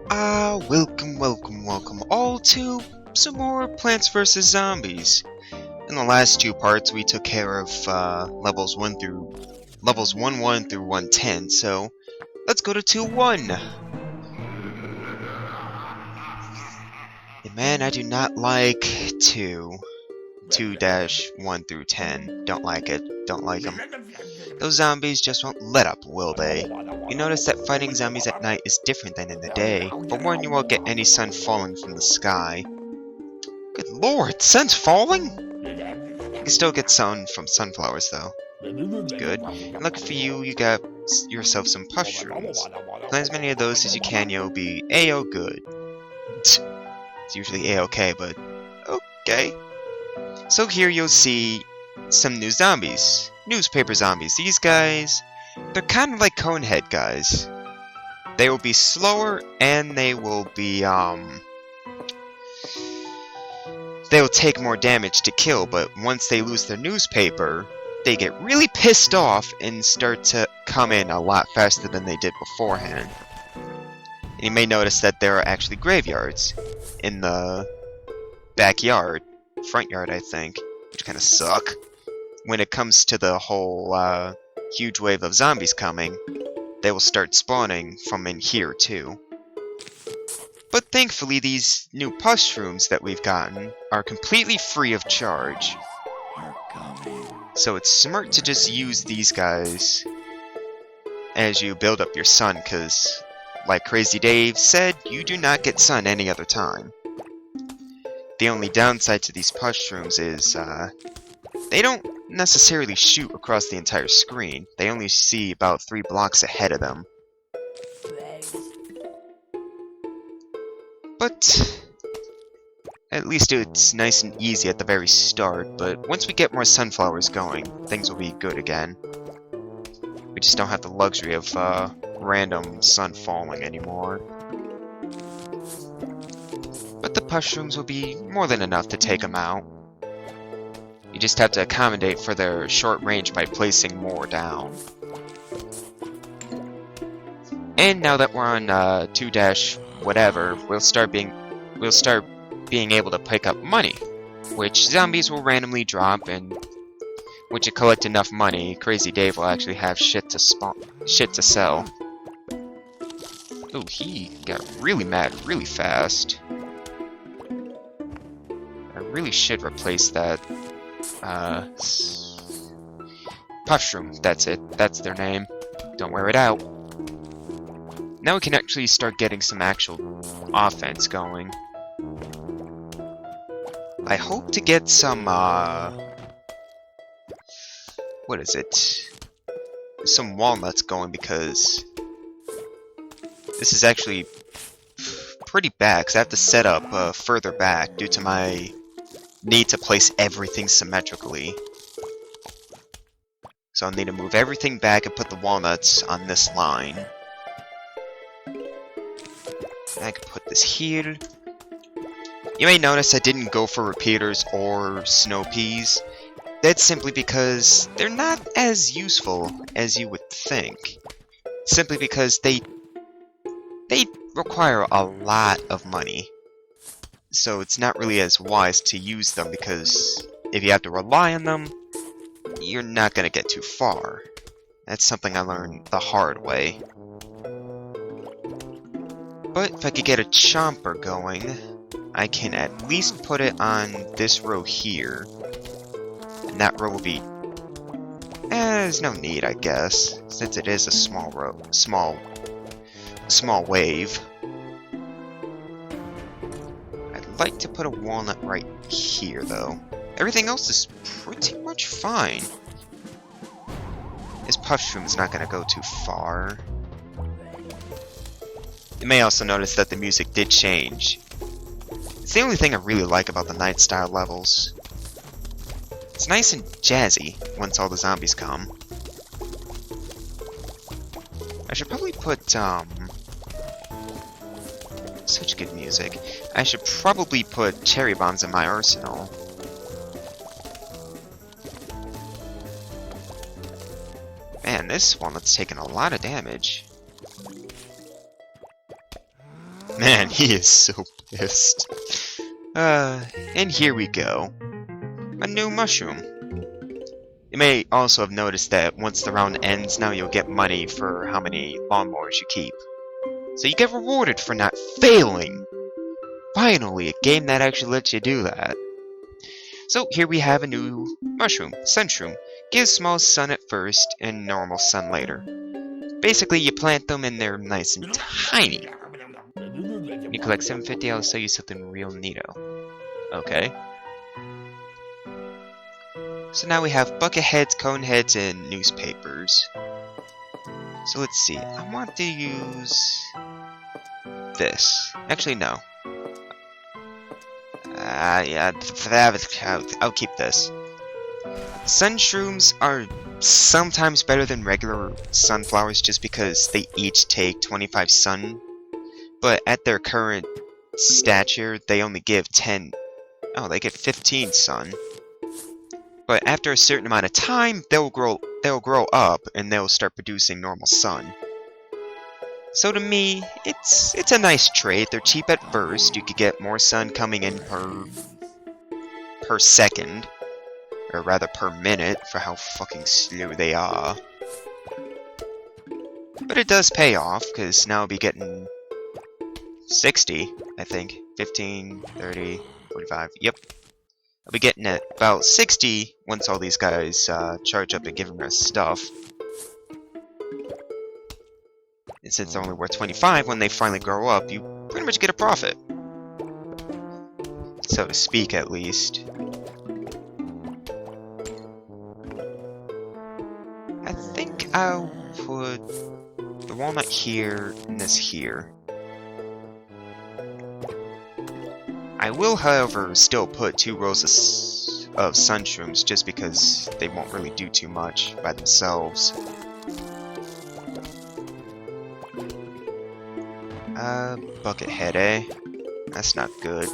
Welcome all to some more Plants vs. Zombies. In the last two parts, we took care of levels 1 through 110, so let's go to 2-1. And man, I do not like 2-1 through 10. Don't like it. Don't like them. Those zombies just won't let up, will they? You notice that fighting zombies at night is different than in the day, but when you won't get any sun falling from the sky. Good lord, sun's falling? You can still get sun from sunflowers, though. Good. And lucky for you, you got yourself some push-shrooms. Plant as many of those as you can, you'll be A-O good. It's usually A-OK, but okay. So here you'll see some new zombies. Newspaper zombies. These guys, they're kind of like Conehead guys. They will be slower and they will be, they'll take more damage to kill, but once they lose their newspaper, they get really pissed off and start to come in a lot faster than they did beforehand. And you may notice that there are actually graveyards in the backyard, front yard I think, which kind of suck. When it comes to the whole huge wave of zombies coming, they will start spawning from in here too. But thankfully these new push-shrooms that we've gotten are completely free of charge. So it's smart to just use these guys as you build up your sun, because like Crazy Dave said, you do not get sun any other time. The only downside to these push-shrooms is they don't necessarily shoot across the entire screen. They only see about 3 blocks ahead of them. But at least it's nice and easy at the very start, but once we get more sunflowers going, things will be good again. We just don't have the luxury of random sun falling anymore. But the push-shrooms will be more than enough to take them out. You just have to accommodate for their short range by placing more down. And now that we're on 2-whatever, we'll start being able to pick up money, which zombies will randomly drop, and once you collect enough money, Crazy Dave will actually have shit to sell. Ooh, he got really mad really fast. I really should replace that. Push-shroom, that's it. That's their name. Don't wear it out. Now we can actually start getting some actual offense going. I hope to get some, what is it? Some walnuts going, because this is actually pretty bad, because I have to set up further back due to my need to place everything symmetrically. So I'll need to move everything back and put the walnuts on this line. I can put this here. You may notice I didn't go for repeaters or snow peas. That's simply because they're not as useful as you would think. Simply because they require a lot of money. So it's not really as wise to use them, because if you have to rely on them, you're not going to get too far. That's something I learned the hard way. But if I could get a chomper going, I can at least put it on this row here. And that row will be... there's no need, I guess, since it is a small row, small wave. I'd like to put a walnut right here, though. Everything else is pretty much fine. This push-shroom is not going to go too far. You may also notice that the music did change. It's the only thing I really like about the night style levels. It's nice and jazzy once all the zombies come. I should probably put, such good music. I should probably put cherry bombs in my arsenal. Man, this one that's taken a lot of damage. Man, he is so pissed. And here we go. A new mushroom. You may also have noticed that once the round ends, now you'll get money for how many lawnmowers you keep. So you get rewarded for not failing! Finally, a game that actually lets you do that. So here we have a new mushroom, sun-shroom. Gives small sun at first and normal sun later. Basically, you plant them and they're nice and tiny. When you collect 750, I'll sell you something real neato. Okay. So now we have bucket heads, cone heads, and newspapers. So let's see. I want to use this. Actually, no. Yeah, I'll keep this. Sun-shrooms are sometimes better than regular sunflowers just because they each take 25 sun. But at their current stature, they only give 10. Oh, they get 15 sun. But after a certain amount of time, they'll grow up and they'll start producing normal sun. So to me, it's a nice trade. They're cheap at first. You could get more sun coming in per second, or rather per minute, for how fucking slow they are. But it does pay off, because now I'll be getting 60, I think. 15, 30, 45, yep. I'll be getting at about 60 once all these guys charge up and give us stuff. And since they're only worth 25, when they finally grow up, you pretty much get a profit. So to speak, at least. I think I'll put the walnut here and this here. I will, however, still put 2 rows of sun-shrooms just because they won't really do too much by themselves. Bucket head, eh? That's not good.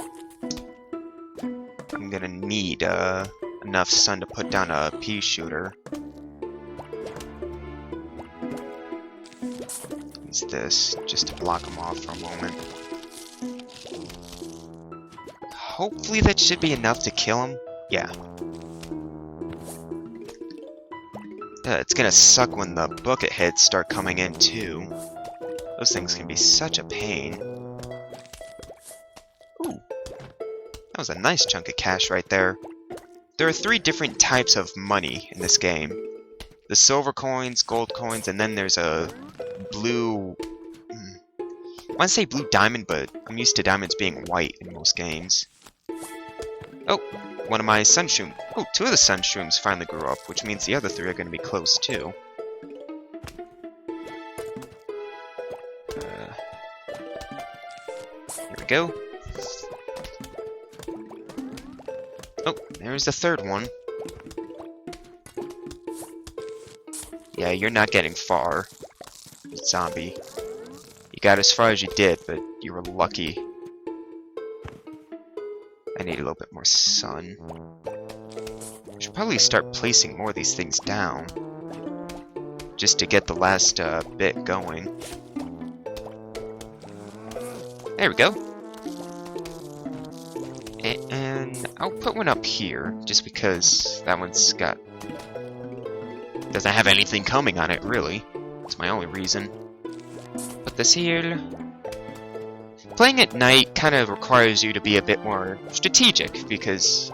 I'm gonna need, enough sun to put down a pea shooter. Use this, just to block them off for a moment. Hopefully that should be enough to kill him. Yeah. It's gonna suck when the bucket heads start coming in too. Those things can be such a pain. Ooh. That was a nice chunk of cash right there. There are 3 different types of money in this game. The silver coins, gold coins, and then there's a blue... I want to say blue diamond, but I'm used to diamonds being white in most games. Oh, one of my sun-shrooms. Oh, 2 of the sun-shrooms finally grew up, which means the other 3 are going to be close too. Here we go. Oh, there's the 3rd one. Yeah, you're not getting far, zombie. You got as far as you did, but you were lucky. I need a little bit more sun. I should probably start placing more of these things down, just to get the last bit going. There we go. And I'll put one up here, just because that one's doesn't have anything coming on it, really. That's my only reason. Put this here. Playing at night kind of requires you to be a bit more strategic, because,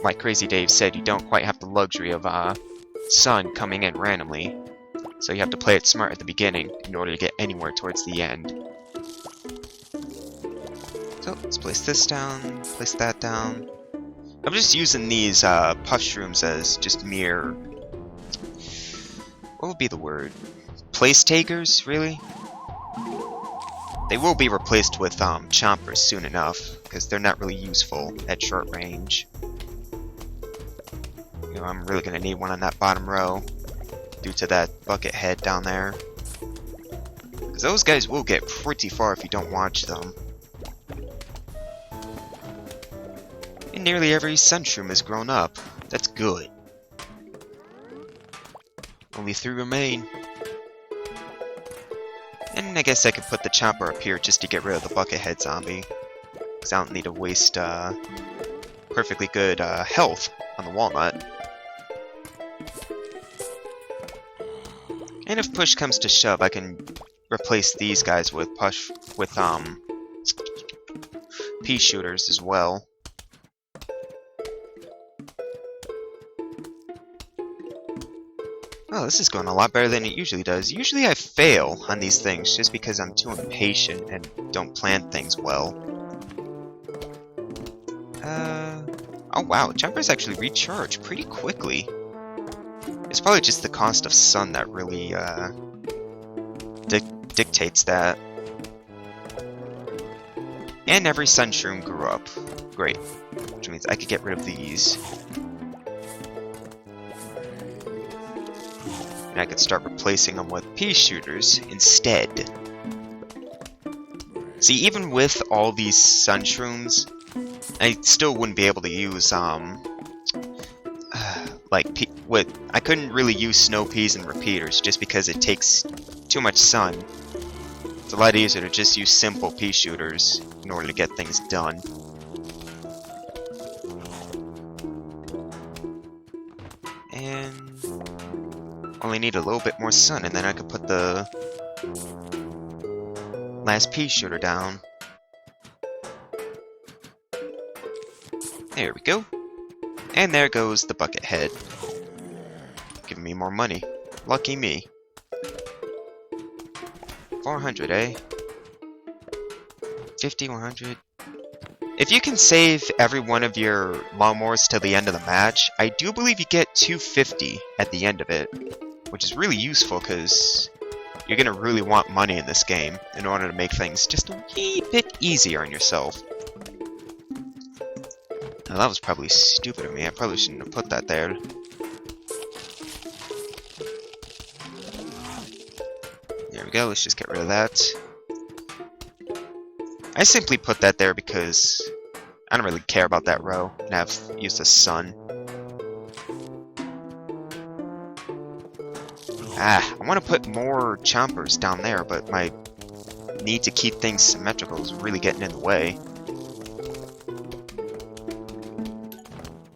like Crazy Dave said, you don't quite have the luxury of sun coming in randomly. So you have to play it smart at the beginning in order to get anywhere towards the end. So let's place this down, place that down. I'm just using these puff shrooms as just mere... what would be the word? Place takers, really? They will be replaced with chompers soon enough, because they're not really useful at short range. You know, I'm really going to need one on that bottom row, due to that bucket head down there. Because those guys will get pretty far if you don't watch them. And nearly every sun-shroom has grown up. That's good. Only 3 remain. And I guess I could put the chopper up here just to get rid of the buckethead zombie. Because I don't need to waste perfectly good health on the walnut. And if push comes to shove, I can replace these guys with pea shooters as well. Oh, this is going a lot better than it usually does. Usually I fail on these things just because I'm too impatient and don't plan things well. Oh wow, jumpers actually recharge pretty quickly. It's probably just the cost of sun that really dictates that. And every sun-shroom grew up. Great. Which means I could get rid of these. And I could start replacing them with pea shooters instead. See, even with all these sun-shrooms, I still wouldn't be able to use, I couldn't really use snow peas and repeaters just because it takes too much sun. It's a lot easier to just use simple pea shooters in order to get things done. And only need a little bit more sun, and then I could put the last pea shooter down. There we go. And there goes the bucket head. Giving me more money. Lucky me. 400, eh? 50, 100. If you can save every one of your lawnmowers till the end of the match, I do believe you get 250 at the end of it. Which is really useful because you're going to really want money in this game in order to make things just a wee bit easier on yourself. Now, that was probably stupid of me. I probably shouldn't have put that there. There we go. Let's just get rid of that. I simply put that there because I don't really care about that row and have used the sun. I want to put more chompers down there, but my need to keep things symmetrical is really getting in the way.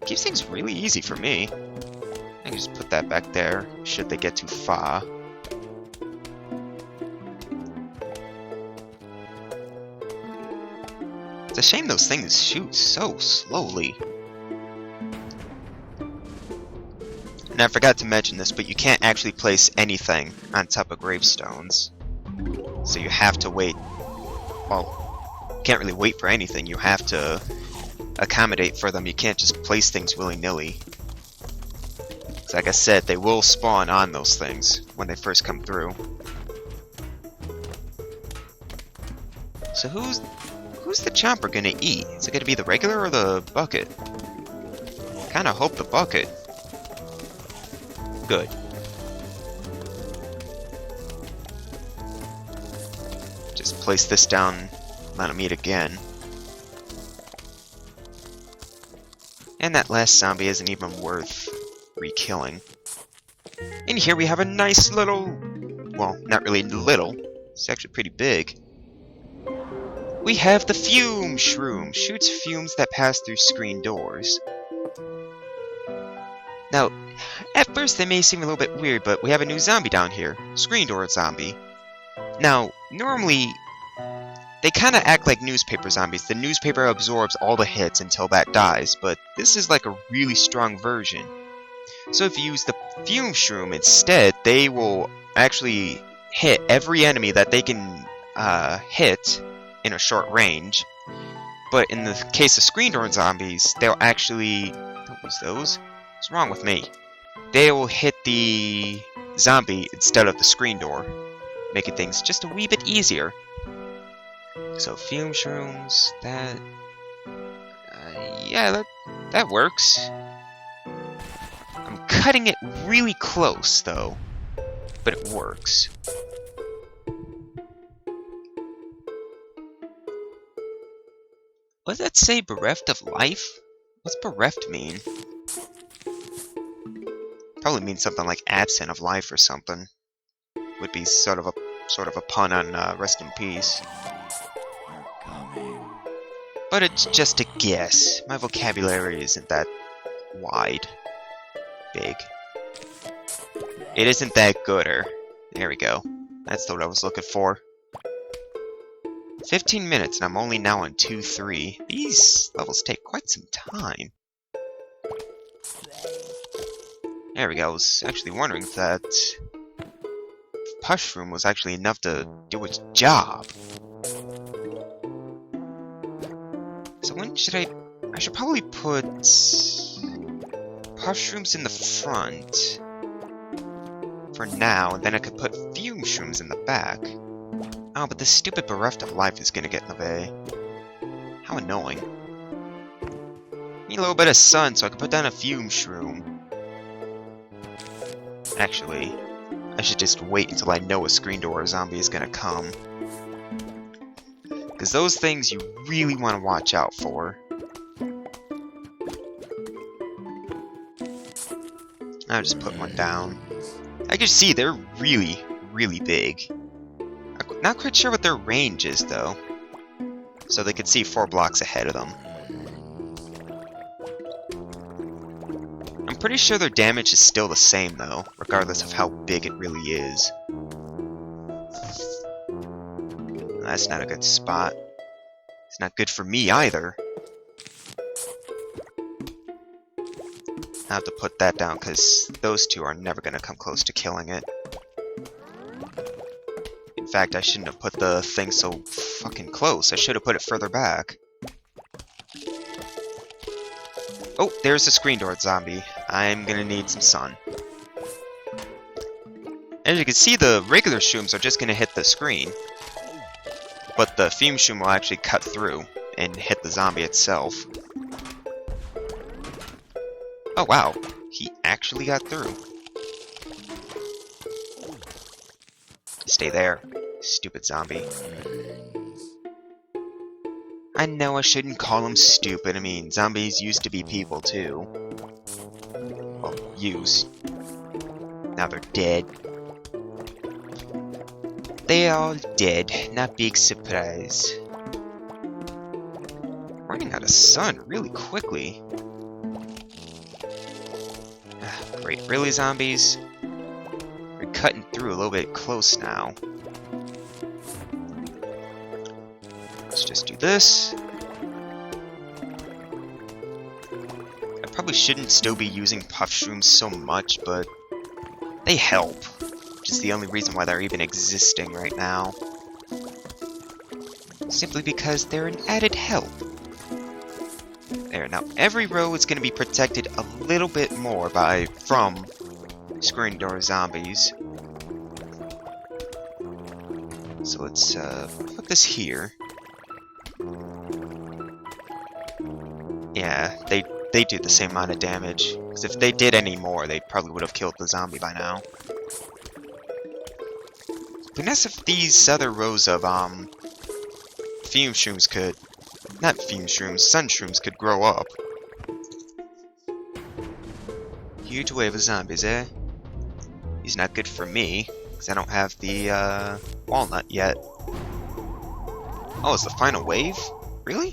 Keeps things really easy for me. I can just put that back there, should they get too far. It's a shame those things shoot so slowly. And I forgot to mention this, but you can't actually place anything on top of gravestones. So you have to wait. Well, you can't really wait for anything. You have to accommodate for them. You can't just place things willy-nilly. So like I said, they will spawn on those things when they first come through. So who's the chomper gonna eat? Is it gonna be the regular or the bucket? Kinda hope the bucket. Good. Just place this down, let him eat again. And that last zombie isn't even worth re-killing. And here we have a nice little... well, not really little. It's actually pretty big. We have the Fume-shroom. Shoots fumes that pass through screen doors. Now, at first they may seem a little bit weird, but we have a new zombie down here. Screen door zombie. Now, normally, they kind of act like newspaper zombies. The newspaper absorbs all the hits until that dies, but this is like a really strong version. So if you use the Fume-shroom instead, they will actually hit every enemy that they can hit in a short range. But in the case of screen door zombies, they'll actually... don't use those. What's wrong with me? They will hit the zombie instead of the screen door, making things just a wee bit easier. So Fume-shrooms, that... yeah, that works. I'm cutting it really close, though. But it works. What does that say, bereft of life? What's bereft mean? Probably means something like absent of life or something. Would be sort of a Sort of a pun on Rest in Peace. But it's just a guess. My vocabulary isn't that wide. Big. It isn't that gooder. There we go. That's what I was looking for. 15 minutes and I'm only now on 2-3. These levels take quite some time. There we go. I was actually wondering if that Fume-shroom was actually enough to do its job. So when should I should probably put Fume-shrooms in the front for now, and then I could put Fume-shrooms in the back. Oh, but this stupid Bereft of Life is gonna get in the way. How annoying. Need a little bit of sun so I can put down a Fume-shroom. Actually, I should just wait until I know a screen door zombie is gonna come. Because those things you really want to watch out for. I'll just put one down. I can see they're really, really big. I'm not quite sure what their range is, though. So they could see 4 blocks ahead of them. I'm pretty sure their damage is still the same, though, regardless of how big it really is. That's not a good spot. It's not good for me either. I have to put that down because those two are never going to come close to killing it. In fact, I shouldn't have put the thing so fucking close. I should have put it further back. Oh, there's the screen door zombie. I'm going to need some sun. As you can see, the regular shrooms are just going to hit the screen. But the Fume-shroom will actually cut through and hit the zombie itself. Oh wow, he actually got through. Stay there, stupid zombie. I know I shouldn't call them stupid. I mean, zombies used to be people too. Well, used. Now they're dead. They are dead. Not big surprise. Running out of sun really quickly. Great, really, zombies? We're cutting through a little bit close now. Let's just do this. I probably shouldn't still be using Fume-shrooms so much, but they help. Which is the only reason why they're even existing right now. Simply because they're an added help. There, now every row is going to be protected a little bit more from screen door zombies. So let's put this here. Yeah, they do the same amount of damage. Because if they did any more, they probably would have killed the zombie by now. But that's if these other rows of Fume-shrooms could, not Fume-shrooms, sun-shrooms could grow up. Huge wave of zombies, eh? He's not good for me, because I don't have the walnut yet. Oh, it's the final wave? Really?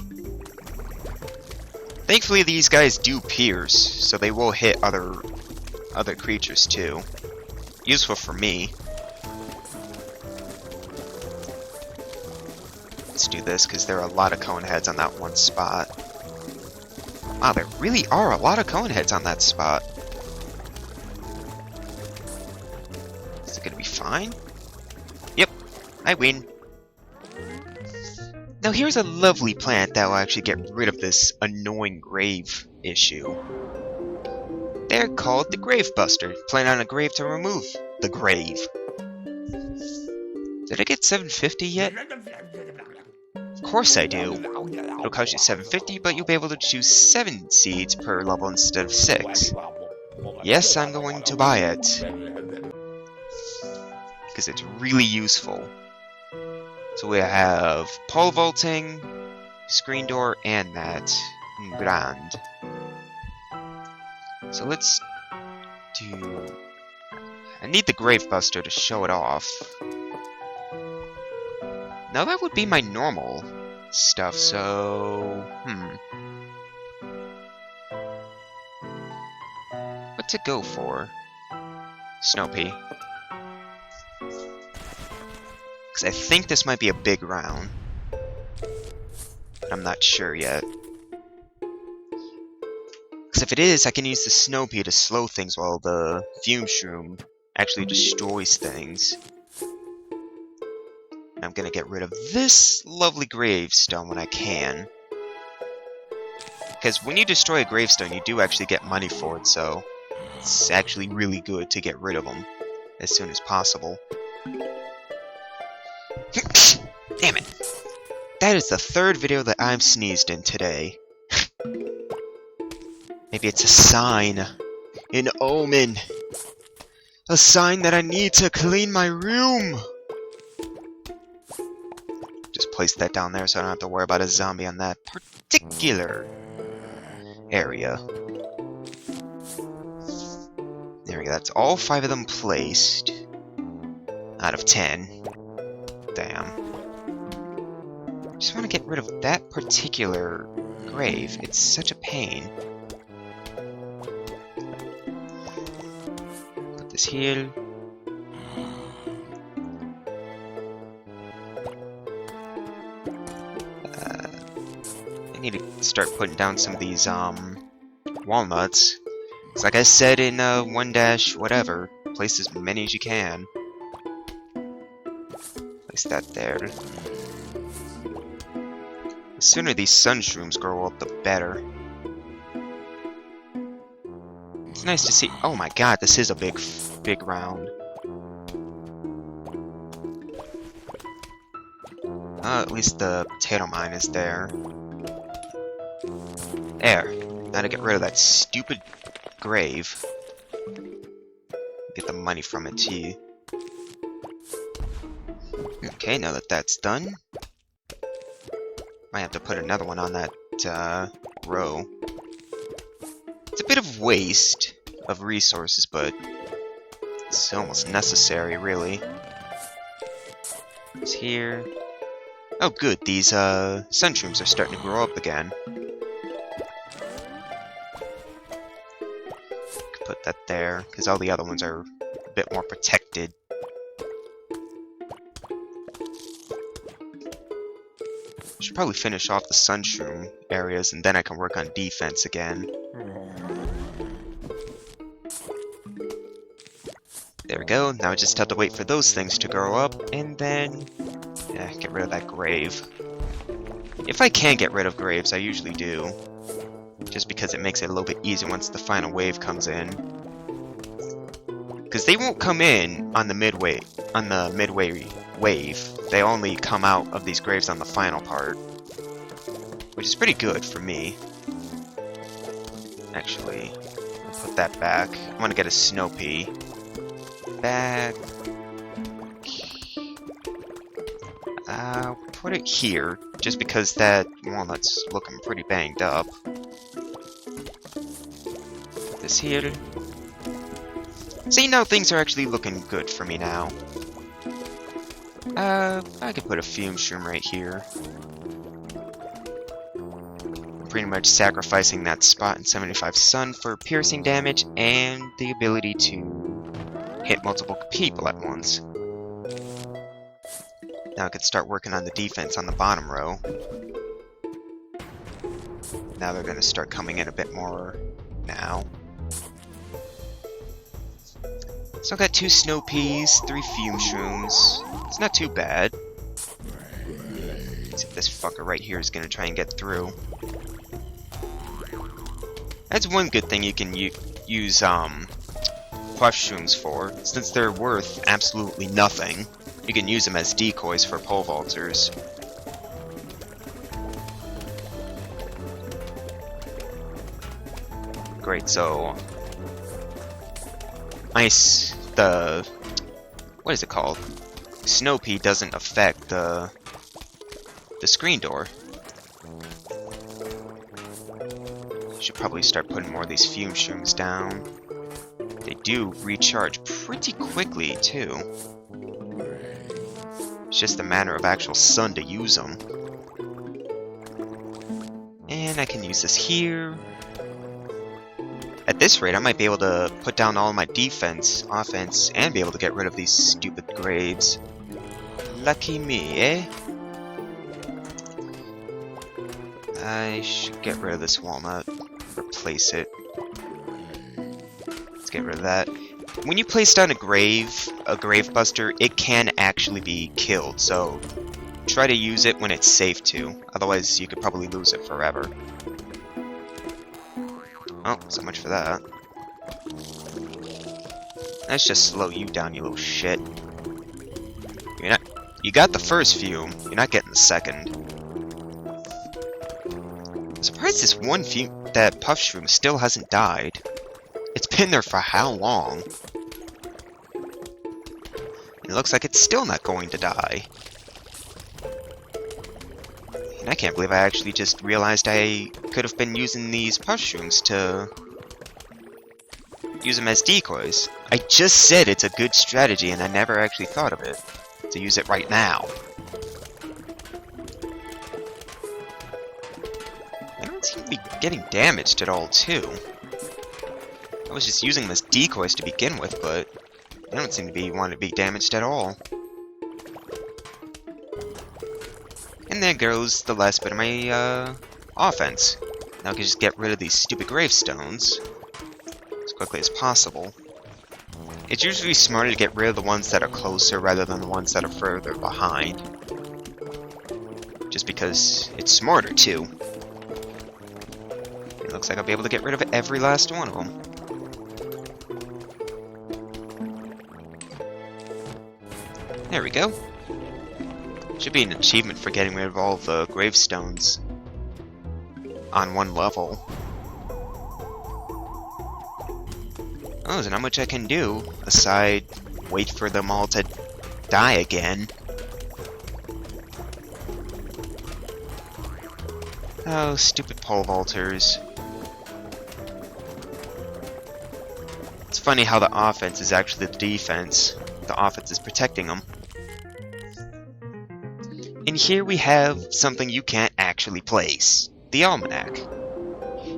Thankfully these guys do pierce, so they will hit other creatures too. Useful for me. Let's do this, because there are a lot of cone heads on that one spot. Wow, there really are a lot of cone heads on that spot. Is it gonna be fine? Yep, I win. Now here's a lovely plant that will actually get rid of this annoying grave issue. They're called the Grave Buster. Plant on a grave to remove the grave. Did I get 750 yet? Of course I do. It'll cost you 750, but you'll be able to choose 7 seeds per level instead of 6. Yes, I'm going to buy it. Because it's really useful. So we have pole vaulting, screen door, and that. Grand. So let's do... I need the Grave Buster to show it off. Now that would be my normal stuff, so... What to go for? Snow pea. Because I think this might be a big round. But I'm not sure yet. Because if it is, I can use the snow pea to slow things while the Fume-shroom actually destroys things. And I'm gonna get rid of this lovely gravestone when I can. Because when you destroy a gravestone, you do actually get money for it, so it's actually really good to get rid of them as soon as possible. Damn it! That is the third video that I'm sneezed in today. Maybe it's a sign. An omen. A sign that I need to clean my room. Just place that down there so I don't have to worry about a zombie on that particular area. There we go. That's all 5 of them placed. Out of 10. Damn. Just want to get rid of that particular grave. It's such a pain. Put this here. I need to start putting down some of these walnuts. Because like I said in 1-whatever, place as many as you can. Place that there. The sooner these sun-shrooms grow up, the better. It's nice to see. Oh my god, this is a big round. At least the potato mine is there. There. Now to get rid of that stupid grave. Get the money from it too. Okay, now that that's done, might have to put another one on that row. It's a bit of waste of resources, but it's almost necessary, really. It's here. Oh, good. These sun-shrooms are starting to grow up again. Put that there, because all the other ones are a bit more protected. Should probably finish off the sun-shroom areas, and then I can work on defense again. There we go. Now I just have to wait for those things to grow up, and then get rid of that grave. If I can get rid of graves, I usually do. Just because it makes it a little bit easier once the final wave comes in. Because they won't come in on the midway wave. They only come out of these graves on the final part. Which is pretty good for me. Actually, I'll put that back. I want to get a snow pea. Back. I'll put it here, just because that walnut's looking pretty banged up. Put this here. See, now things are actually looking good for me now. I could put a Fume-shroom right here. I'm pretty much sacrificing that spot in 75 sun for piercing damage and the ability to hit multiple people at once. Now I could start working on the defense on the bottom row. Now they're going to start coming in a bit more now. So I got 2 snow peas, 3 Fume-shrooms. It's not too bad. Let's see if this fucker right here is going to try and get through. That's one good thing you can use Fume-shrooms for. Since they're worth absolutely nothing, you can use them as decoys for pole vaulters. Great, so what is it called? Snow pea doesn't affect the screen door. Should probably start putting more of these Fume-shrooms down. They do recharge pretty quickly too. It's just a matter of actual sun to use them. And I can use this here. At this rate, I might be able to put down all my defense, offense, and be able to get rid of these stupid graves. Lucky me, eh? I should get rid of this walnut. Replace it. Let's get rid of that. When you place down a grave buster, it can actually be killed, so try to use it when it's safe to. Otherwise, you could probably lose it forever. Oh, so much for that. Let's just slow you down, you little shit. You got the first fume, you're not getting the second. I'm surprised this one fume, that Puff-shroom, still hasn't died. It's been there for how long? It looks like it's still not going to die. And I can't believe I actually just realized I could have been using these Puff-shrooms to use them as decoys. I just said it's a good strategy and I never actually thought of it. To use it right now. I don't seem to be getting damaged at all, too. I was just using them as decoys to begin with, but I don't seem to be wanting to be damaged at all. And there goes the last bit of my offense. Now I can just get rid of these stupid gravestones as quickly as possible. It's usually smarter to get rid of the ones that are closer rather than the ones that are further behind. Just because it's smarter, too. It looks like I'll be able to get rid of every last one of them. There we go. Should be an achievement for getting rid of all the gravestones on one level. Oh, there's not much I can do, aside wait for them all to die again. Oh, stupid pole vaulters. It's funny how the offense is actually the defense. The offense is protecting them. And here we have something you can't actually place. The almanac.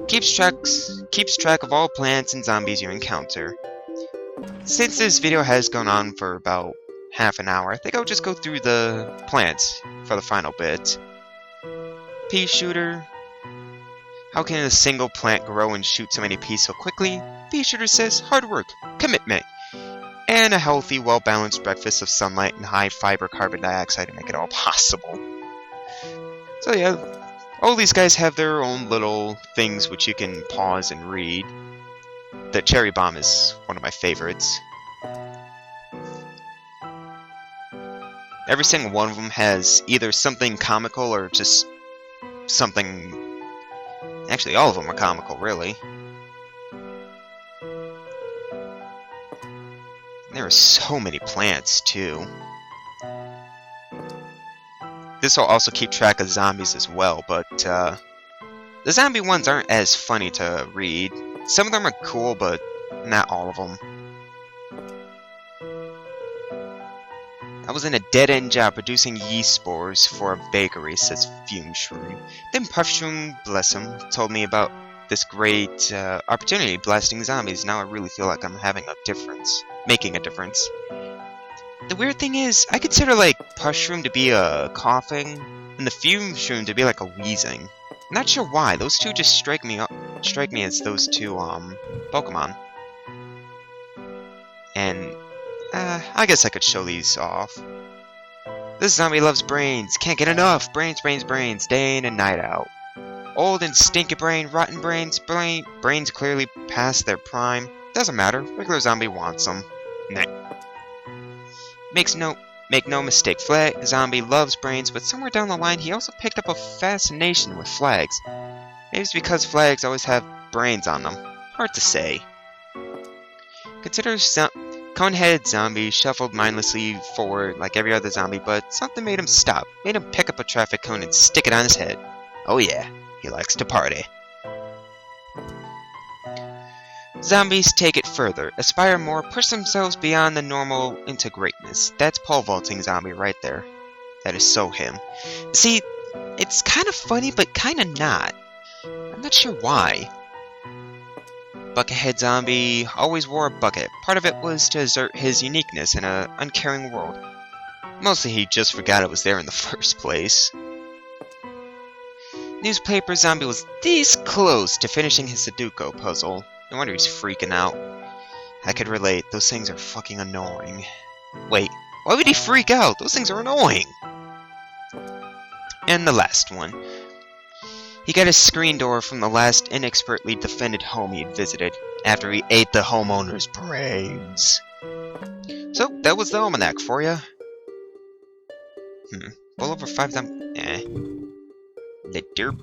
Keeps track of all plants and zombies you encounter. Since this video has gone on for about half an hour, I think I'll just go through the plants for the final bit. Pea shooter. How can a single plant grow and shoot so many peas so quickly? Pea shooter says hard work, commitment, and a healthy, well-balanced breakfast of sunlight and high-fiber carbon dioxide to make it all possible. So yeah, all these guys have their own little things which you can pause and read. The cherry bomb is one of my favorites. Every single one of them has either something comical or just something... Actually, all of them are comical, really. There are so many plants, too. This will also keep track of zombies as well, but the zombie ones aren't as funny to read. Some of them are cool, but not all of them. I was in a dead-end job producing yeast spores for a bakery, says Fume-shroom. Then Puff-shroom, bless him, told me about this great opportunity blasting zombies. Now I really feel like I'm making a difference. The weird thing is, I consider like Puff-shroom to be a coughing, and the Fume-shroom to be like a wheezing. Not sure why. Those two just strike me as those two Pokemon. And I guess I could show these off. This zombie loves brains. Can't get enough. Brains, brains, brains. Day in and night out. Old and stinky brain, rotten brains, brains clearly past their prime. Doesn't matter. Regular zombie wants them. Nah. Make no mistake, Zombie loves brains, but somewhere down the line he also picked up a fascination with flags. Maybe it's because flags always have brains on them. Hard to say. Consider cone-headed zombie shuffled mindlessly forward like every other zombie, but something made him stop. Made him pick up a traffic cone and stick it on his head. Oh yeah, he likes to party. Zombies take it further, aspire more, push themselves beyond the normal into greatness. That's pole vaulting zombie right there. That is so him. See, it's kind of funny, but kind of not. I'm not sure why. Buckethead Zombie always wore a bucket. Part of it was to assert his uniqueness in an uncaring world. Mostly he just forgot it was there in the first place. Newspaper Zombie was this close to finishing his Sudoku puzzle. No wonder he's freaking out. I could relate, those things are fucking annoying. Wait, why would he freak out? Those things are annoying! And the last one. He got a screen door from the last inexpertly defended home he had visited, after he ate the homeowner's brains. So, that was the almanac for you. Well over 5 times. The derp.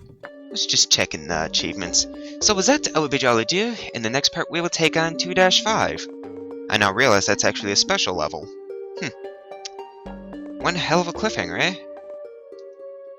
Was just checking the achievements. So with that, I will bid you all adieu. In the next part, we will take on 2-5. I now realize that's actually a special level. One hell of a cliffhanger, eh?